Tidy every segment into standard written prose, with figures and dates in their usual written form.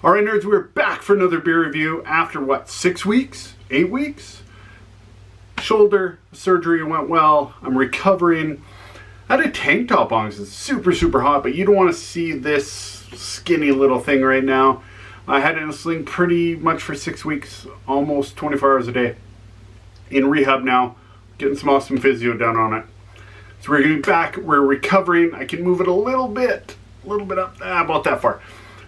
All right, nerds, we're back for another beer review after what, 6 weeks? 8 weeks? Shoulder surgery went well. I'm recovering. I had a tank top on because it's super, super hot, but you don't want to see this skinny little thing right now. I had it in a sling pretty much for 6 weeks, almost 24 hours a day. In rehab now, getting some awesome physio done on it. So we're getting back, we're recovering. I can move it a little bit up, about that far.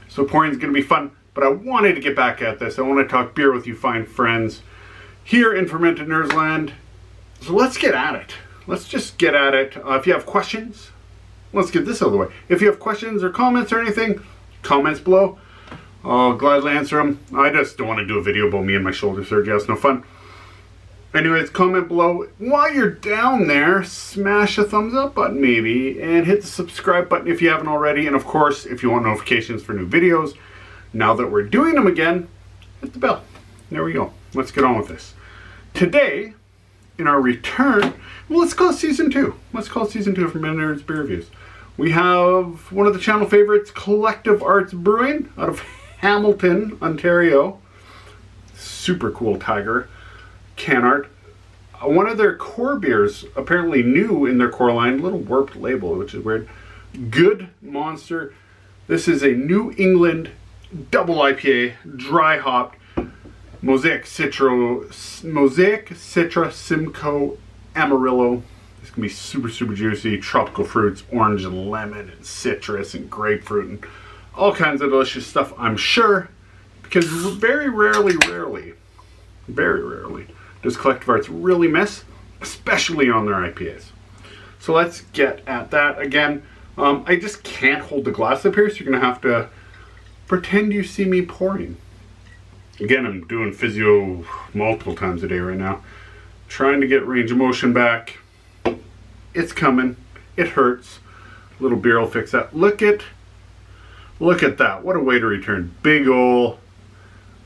So pouring's gonna be fun, but I wanted to get back at this. I want to talk beer with you fine friends here in Fermented Nerds Land. So let's get at it. Let's just get at it. If you have questions, let's get this out of the way. If you have questions or comments or anything, comments below. I'll gladly answer them. I just don't want to do a video about me and my shoulder surgery. That's no fun. Anyways, comment below. While you're down there, smash a thumbs up button maybe, and hit the subscribe button if you haven't already. And of course, if you want notifications for new videos, now that we're doing them again, hit the bell. There we go. Let's get on with this. Today, in our return, well, let's call it season 2. Let's call it season 2 of Fermented Nerds Beer Reviews. We have one of the channel favorites, Collective Arts Brewing, out of Hamilton, Ontario. Super cool tiger. Can art. One of their core beers, apparently new in their core line, little warped label, which is weird. Good Monster. This is a New England double IPA, dry hopped, Mosaic Citra Simcoe Amarillo. It's gonna be super, super juicy. Tropical fruits, orange and lemon and citrus and grapefruit and all kinds of delicious stuff, I'm sure, because very rarely does Collective Arts really miss, especially on their IPAs. So let's get at that again. I just can't hold the glass up here, so you're gonna have to pretend you see me pouring. Again, I'm doing physio multiple times a day right now, trying to get range of motion back. It's coming. It hurts. A little beer will fix that. Look at that. What a way to return. Big ol'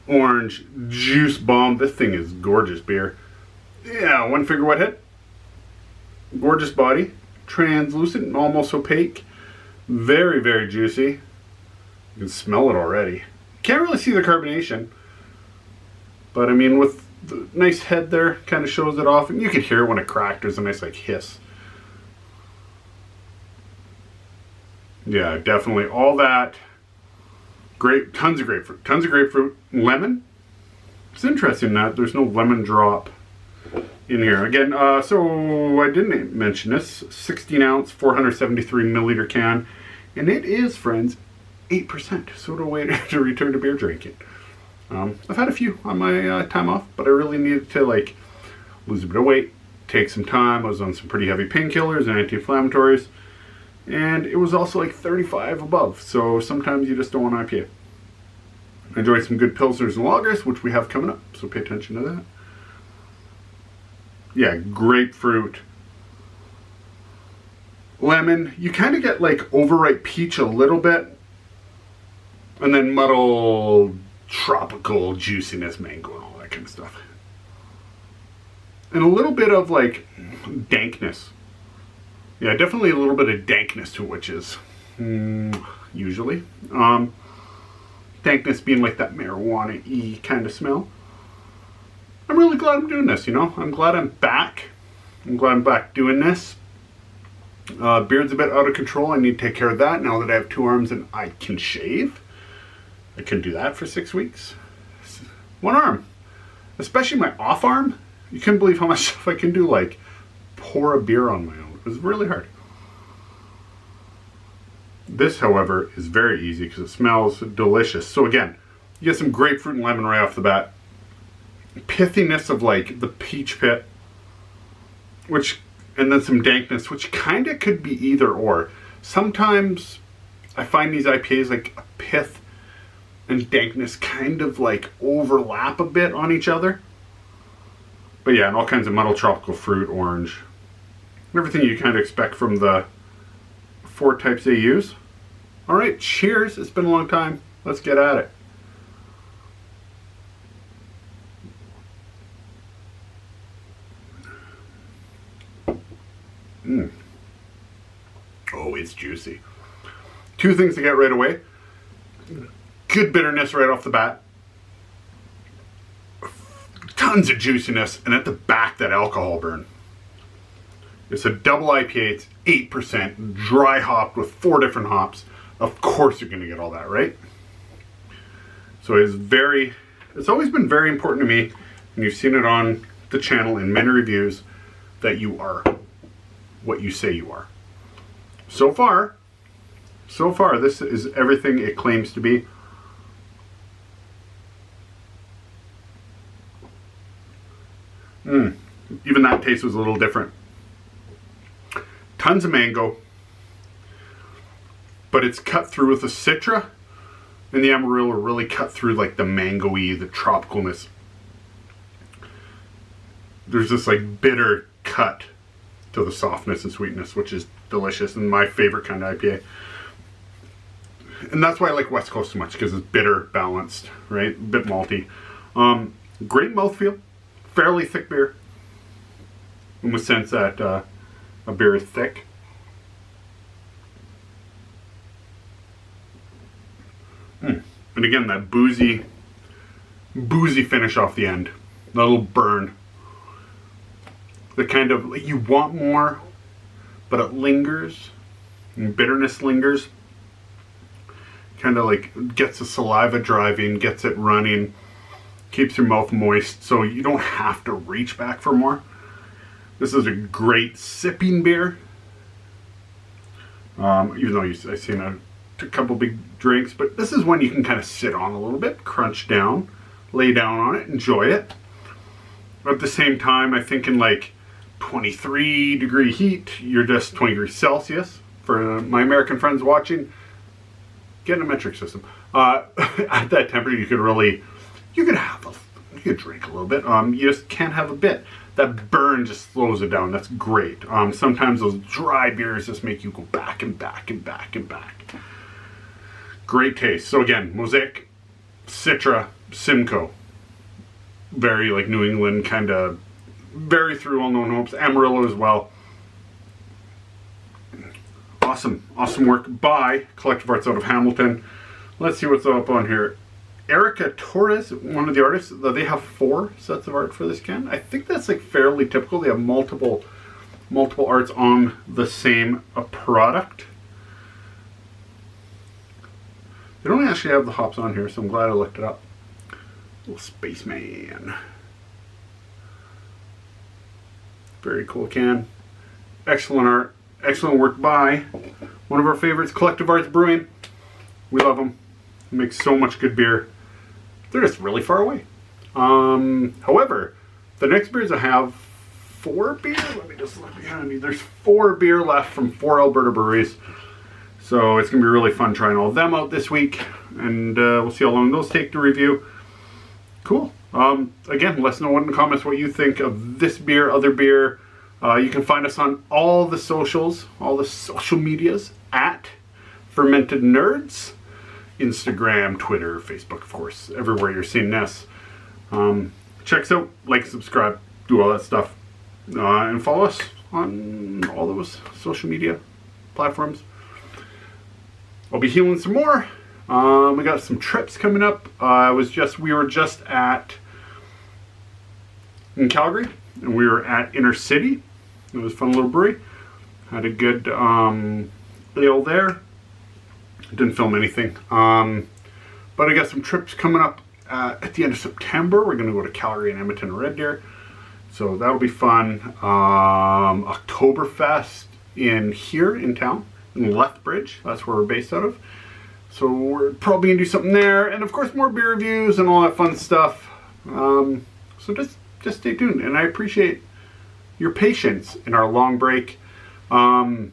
orange juice bomb. This thing is gorgeous beer. Yeah, one finger wet head. Gorgeous body. Translucent and almost opaque. Very, very juicy. You can smell it already. Can't really see the carbonation. But I mean, with the nice head there, kind of shows it off. And you can hear it when it cracked. There's a nice like hiss. Yeah, definitely all that. Great, tons of grapefruit, lemon. It's interesting that there's no lemon drop in here. Again, so I didn't mention this, 16 ounce, 473 milliliter can, and it is, friends, 8%. So what a way to return to beer drinking. I've had a few on my time off, but I really needed to like lose a bit of weight, take some time. I was on some pretty heavy painkillers and anti-inflammatories. And it was also like 35 above, so sometimes you just don't want IPA. I enjoyed some good pilsners and lagers, which we have coming up, so pay attention to that. Yeah, grapefruit, lemon. You kind of get like overripe peach a little bit, and then muddled tropical juiciness, mango, and all that kind of stuff. And a little bit of like dankness. Yeah, definitely a little bit of dankness to witches, usually. Dankness being like that marijuana-y kind of smell. I'm really glad I'm doing this, you know? I'm glad I'm back. I'm glad I'm back doing this. Beard's a bit out of control. I need to take care of that now that I have 2 arms and I can shave. I couldn't do that for 6 weeks. 1 arm. Especially my off arm. You couldn't believe how much stuff I can do, like pour a beer on my own. It was really hard. This, however, is very easy because it smells delicious. So again, you get some grapefruit and lemon right off the bat. Pithiness of like the peach pit, and then some dankness, which kind of could be either or. Sometimes I find these IPAs like a pith and dankness kind of like overlap a bit on each other. But yeah, and all kinds of muddled tropical fruit, orange. Everything you kind of expect from the 4 types they use. All right, cheers. It's been a long time. Let's get at it. Oh, it's juicy. 2 things to get right away. Good bitterness right off the bat. Tons of juiciness, and at the back, that alcohol burn. It's a double IPA, it's 8%, dry hopped with 4 different hops. Of course you're going to get all that, right? So it's always been very important to me, and you've seen it on the channel in many reviews, that you are what you say you are. So far, this is everything it claims to be. Even that taste was a little different. Tons of mango, but it's cut through with the Citra, and the Amarillo really cut through like the mango-y, the tropicalness. There's this like bitter cut to the softness and sweetness, which is delicious and my favorite kind of IPA. And that's why I like West Coast so much, because it's bitter, balanced, right? A bit malty. Great mouthfeel, fairly thick beer, in the sense that a beer is thick. And again, that boozy finish off the end. That little burn. The kind of, like, you want more, but it lingers. And bitterness lingers. Kind of like gets the saliva driving, gets it running, keeps your mouth moist, so you don't have to reach back for more. This is a great sipping beer. Even though I've seen a couple big drinks, but this is one you can kind of sit on a little bit, crunch down, lay down on it, enjoy it. But at the same time, I think in like 23-degree heat, you're just 20 degrees Celsius. For my American friends watching, get a metric system. At that temperature, you could drink a little bit. You just can't have a bit. That burn just slows it down. That's great. Sometimes those dry beers just make you go back and back and back and back. Great taste. So again, Mosaic, Citra, Simcoe. Very like New England kind of, very through well-known hopes. Amarillo as well. Awesome work by Collective Arts out of Hamilton. Let's see what's up on here. Erica Torres, one of the artists, they have 4 sets of art for this can. I think that's like fairly typical. They have multiple arts on the same product. They don't actually have the hops on here, so I'm glad I looked it up. Little spaceman. Very cool can. Excellent art. Excellent work by one of our favorites, Collective Arts Brewing. We love them. They make so much good beer. They're just really far away. However, the next beers I have 4 beer. Let me just look behind me. There's 4 beer left from 4 Alberta breweries. So it's going to be really fun trying all of them out this week. And we'll see how long those take to review. Cool. Again, let us know in the comments what you think of this beer, other beer. You can find us on all the socials, all the social medias at Fermented Nerds. Instagram, Twitter, Facebook, of course, everywhere you're seeing this. Check us out, like, subscribe, do all that stuff. And follow us on all those social media platforms. I'll be healing some more. We got some trips coming up. We were just in Calgary, and we were at Inner City. It was a fun little brewery. Had a good ale there. Didn't film anything. But I got some trips coming up at the end of September. We're going to go to Calgary and Edmonton and Red Deer. So that'll be fun. Oktoberfest here in town, in Lethbridge. That's where we're based out of. So we're probably going to do something there. And of course, more beer reviews and all that fun stuff. So just stay tuned. And I appreciate your patience in our long break. I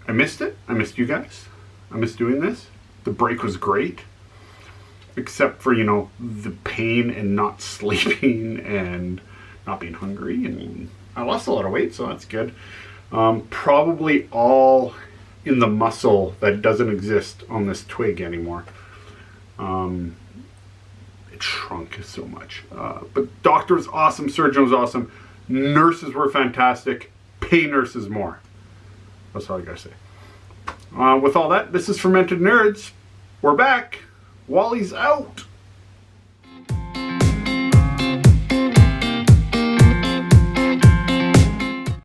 missed it. I missed you guys. I missed doing this. The break was great. Except for, the pain and not sleeping and not being hungry. And I lost a lot of weight, so that's good. Probably all in the muscle that doesn't exist on this twig anymore. It shrunk so much. But doctor was awesome. Surgeon was awesome. Nurses were fantastic. Pay nurses more. That's all I gotta say. With all that, this is Fermented Nerds. We're back. Wally's out.